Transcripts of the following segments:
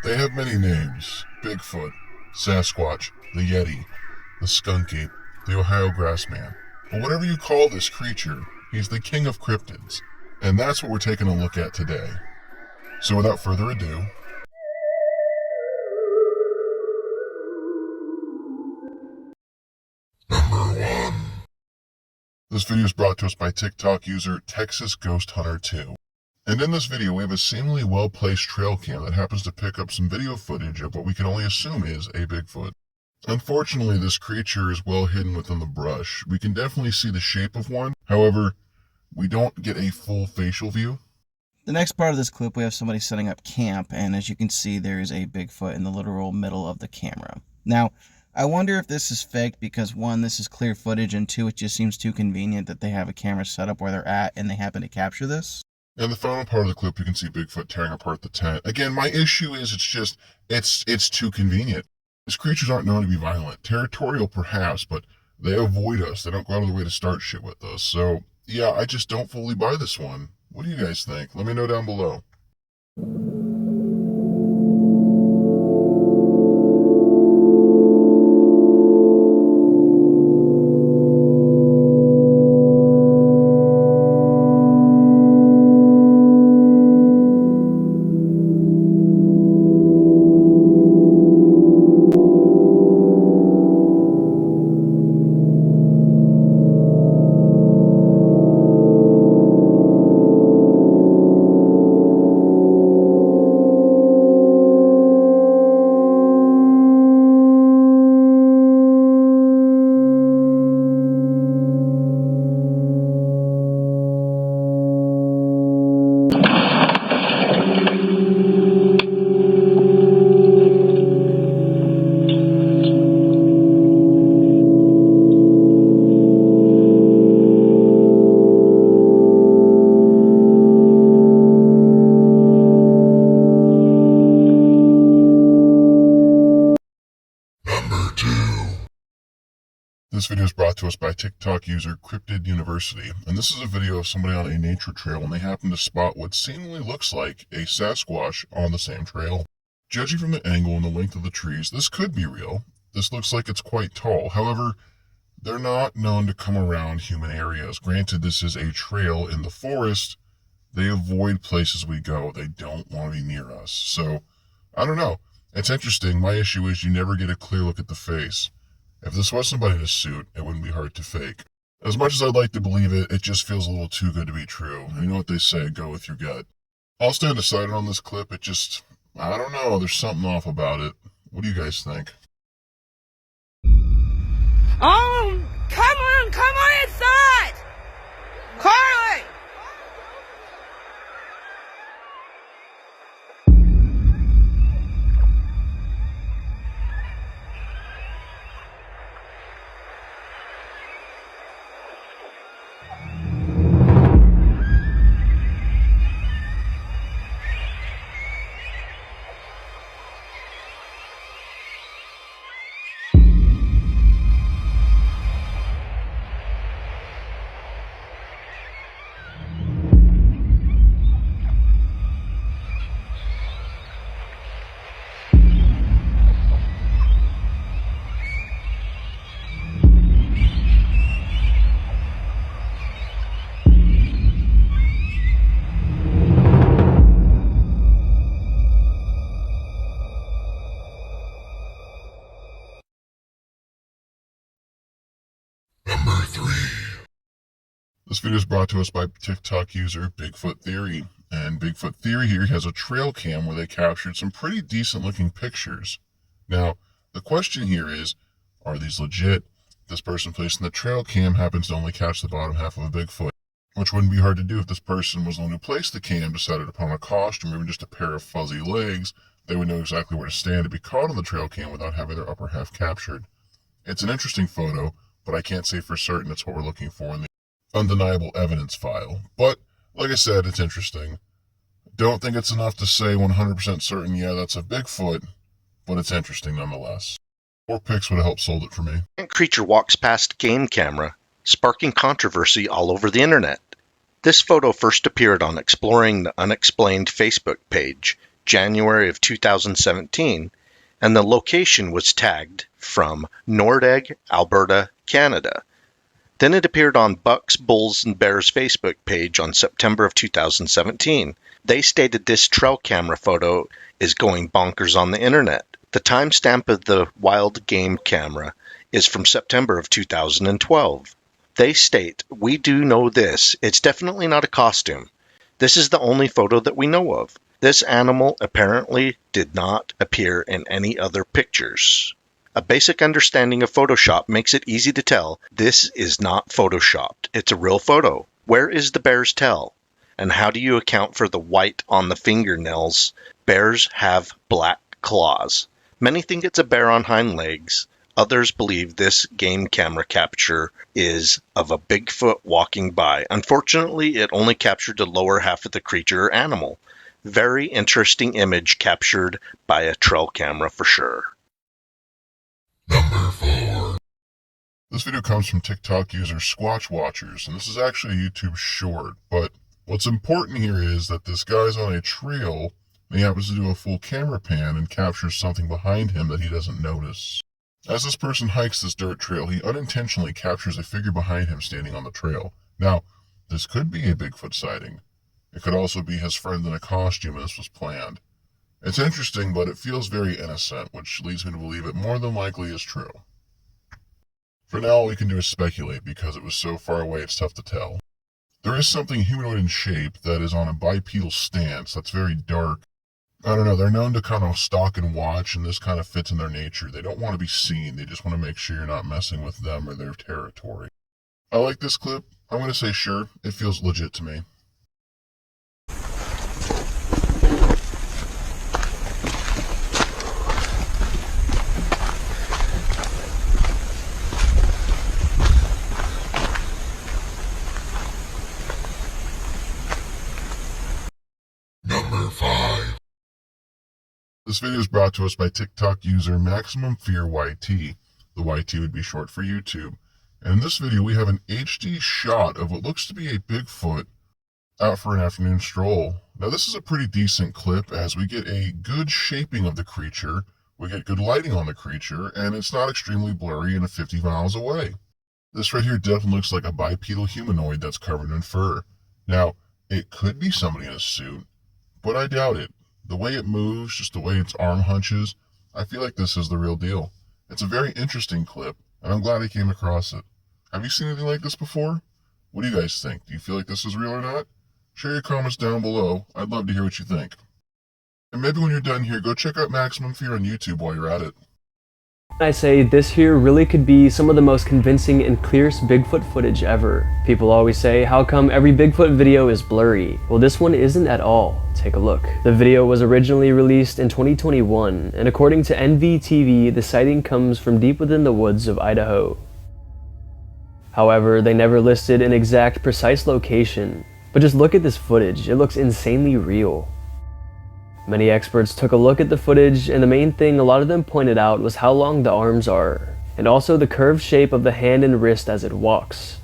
They have many names: Bigfoot, Sasquatch, the Yeti, the Skunk Ape, the Ohio Grassman. But whatever you call this creature, he's the king of cryptids. And that's what we're taking a look at today. So without further ado, number 1. This video is brought to us by TikTok user Texas Ghost Hunter 2. And in this video, we have a seemingly well-placed trail cam that happens to pick up some video footage of what we can only assume is a Bigfoot. Unfortunately, this creature is well hidden within the brush. We can definitely see the shape of one. However, we don't get a full facial view. The next part of this clip, we have somebody setting up camp, and as you can see, there is a Bigfoot in the literal middle of the camera. Now, I wonder if this is faked because, one, this is clear footage, and two, it just seems too convenient that they have a camera set up where they're at and they happen to capture this. In the final part of the clip, you can see Bigfoot tearing apart the tent. Again, my issue is it's too convenient. These creatures aren't known to be violent. Territorial, perhaps, but they avoid us. They don't go out of their way to start shit with us. So, yeah, I just don't fully buy this one. What do you guys think? Let me know down below. This video is brought to us by TikTok user Cryptid University, and this is a video of somebody on a nature trail and they happen to spot what seemingly looks like a Sasquatch on the same trail. Judging from the angle and the length of the trees, this could be real. This looks like it's quite tall. However, they're not known to come around human areas. Granted, this is a trail in the forest. They avoid places we go. They don't want to be near us. So, I don't know. It's interesting. My issue is you never get a clear look at the face. If this was somebody in a suit, it wouldn't be hard to fake. As much as I'd like to believe it, it just feels a little too good to be true. You know what they say, go with your gut. I'll stand aside on this clip. I don't know, there's something off about it. What do you guys think? Come on inside! Carly! Number 3. This video is brought to us by TikTok user Bigfoot Theory. And Bigfoot Theory here has a trail cam where they captured some pretty decent looking pictures. Now, the question here is, are these legit? This person placing the trail cam happens to only catch the bottom half of a Bigfoot, which wouldn't be hard to do if this person was the one who placed the cam, decided upon a costume, or even just a pair of fuzzy legs. They would know exactly where to stand to be caught on the trail cam without having their upper half captured. It's an interesting photo, but I can't say for certain it's what we're looking for in the undeniable evidence file. But, like I said, it's interesting. Don't think it's enough to say 100% certain, yeah, that's a Bigfoot, but it's interesting nonetheless. More pics would have helped sold it for me. Creature walks past game camera, sparking controversy all over the internet. This photo first appeared on Exploring the Unexplained Facebook page January of 2017, and the location was tagged from Nordegg, Alberta, Canada. Then it appeared on Bucks, Bulls, and Bears Facebook page on September of 2017. They stated this trail camera photo is going bonkers on the internet. The timestamp of the wild game camera is from September of 2012. They state, "We do know this. It's definitely not a costume. This is the only photo that we know of. This animal apparently did not appear in any other pictures. A basic understanding of Photoshop makes it easy to tell this is not Photoshopped. It's a real photo. Where is the bear's tail? And how do you account for the white on the fingernails? Bears have black claws. Many think it's a bear on hind legs. Others believe this game camera capture is of a Bigfoot walking by. Unfortunately, it only captured the lower half of the creature or animal. Very interesting image captured by a trail camera for sure." Number 4. This video comes from TikTok user Squatch Watchers, and this is actually a YouTube short, but what's important here is that this guy's on a trail, and he happens to do a full camera pan and captures something behind him that he doesn't notice. As this person hikes this dirt trail, he unintentionally captures a figure behind him standing on the trail. Now, this could be a Bigfoot sighting. It could also be his friend in a costume, and this was planned. It's interesting, but it feels very innocent, which leads me to believe it more than likely is true. For now, all we can do is speculate, because it was so far away it's tough to tell. There is something humanoid in shape that is on a bipedal stance that's very dark. I don't know, they're known to kind of stalk and watch, and this kind of fits in their nature. They don't want to be seen, they just want to make sure you're not messing with them or their territory. I like this clip. I'm going to say sure, it feels legit to me. Number 5. This video is brought to us by TikTok user Maximum Fear YT. The YT would be short for YouTube. And in this video, we have an HD shot of what looks to be a Bigfoot out for an afternoon stroll. Now, this is a pretty decent clip as we get a good shaping of the creature, we get good lighting on the creature, and it's not extremely blurry and 50 miles away. This right here definitely looks like a bipedal humanoid that's covered in fur. Now, it could be somebody in a suit, but I doubt it. The way it moves, just the way its arm hunches, I feel like this is the real deal. It's a very interesting clip, and I'm glad I came across it. Have you seen anything like this before? What do you guys think? Do you feel like this is real or not? Share your comments down below. I'd love to hear what you think. And maybe when you're done here, go check out Maximum Fear on YouTube while you're at it. I say this here really could be some of the most convincing and clearest Bigfoot footage ever. People always say, how come every Bigfoot video is blurry? Well, this one isn't at all. Take a look. The video was originally released in 2021, and according to NVTV, the sighting comes from deep within the woods of Idaho. However, they never listed an exact precise location, but just look at this footage, it looks insanely real. Many experts took a look at the footage, and the main thing a lot of them pointed out was how long the arms are, and also the curved shape of the hand and wrist as it walks.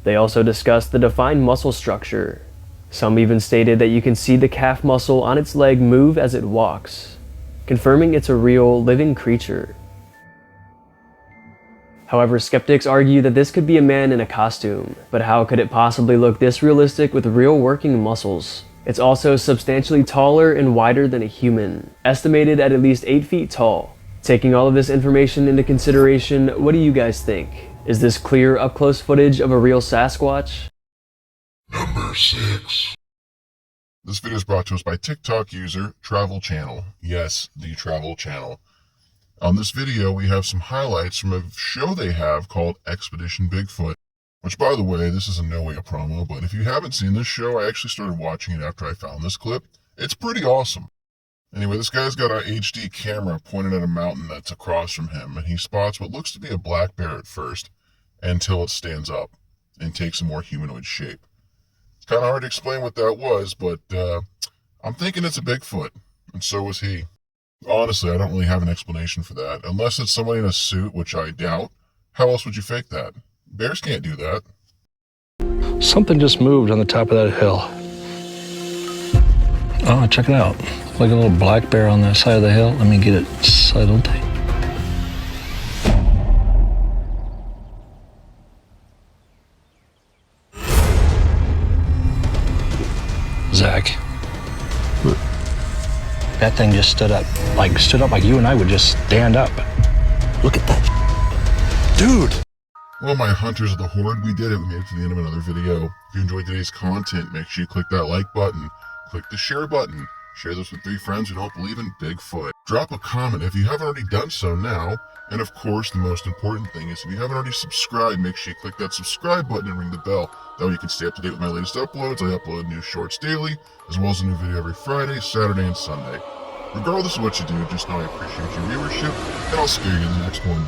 They also discussed the defined muscle structure. Some even stated that you can see the calf muscle on its leg move as it walks, confirming it's a real, living creature. However, skeptics argue that this could be a man in a costume, but how could it possibly look this realistic with real working muscles? It's also substantially taller and wider than a human, estimated at least 8 feet tall. Taking all of this information into consideration, what do you guys think? Is this clear up-close footage of a real Sasquatch? Number 6. This video is brought to us by TikTok user Travel Channel. Yes, the Travel Channel. On this video, we have some highlights from a show they have called Expedition Bigfoot. Which, by the way, this is in no way a promo, but if you haven't seen this show, I actually started watching it after I found this clip. It's pretty awesome. Anyway, this guy's got an HD camera pointed at a mountain that's across from him, and he spots what looks to be a black bear at first, until it stands up and takes a more humanoid shape. It's kind of hard to explain what that was, but I'm thinking it's a Bigfoot, and so was he. Honestly, I don't really have an explanation for that, unless it's somebody in a suit, which I doubt. How else would you fake that? Bears can't do that. Something just moved on the top of that hill. Oh, check it out. Like a little black bear on the side of the hill. Let me get it settled. Zach. What? That thing just stood up like you and I would just stand up. Look at that. Dude! Well, my hunters of the horde, we did it. We made it to the end of another video. If you enjoyed today's content, make sure you click that like button. Click the share button. Share this with 3 friends who don't believe in Bigfoot. Drop a comment if you haven't already done so now. And of course, the most important thing is if you haven't already subscribed, make sure you click that subscribe button and ring the bell. That way you can stay up to date with my latest uploads. I upload new shorts daily, as well as a new video every Friday, Saturday, and Sunday. Regardless of what you do, just know I appreciate your viewership, and I'll see you in the next one.